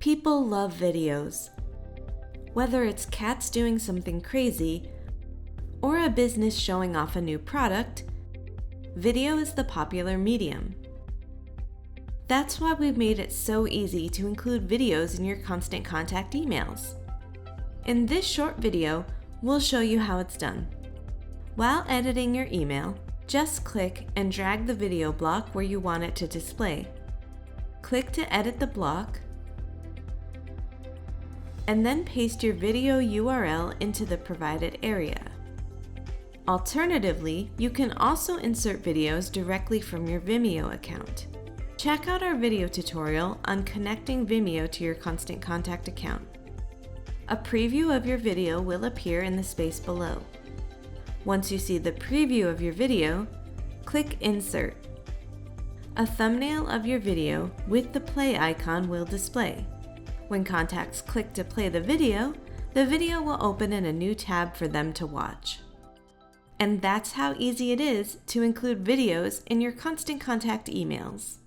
People love videos. Whether it's cats doing something crazy or a business showing off a new product, video is the popular medium. That's why we've made it so easy to include videos in your Constant Contact emails. In this short video, we'll show you how it's done. While editing your email, just click and drag the video block where you want it to display. Click to edit the block, and then paste your video URL into the provided area. Alternatively, you can also insert videos directly from your Vimeo account. Check out our video tutorial on connecting Vimeo to your Constant Contact account. A preview of your video will appear in the space below. Once you see the preview of your video, click Insert. A thumbnail of your video with the play icon will display. When contacts click to play the video will open in a new tab for them to watch. And that's how easy it is to include videos in your Constant Contact emails.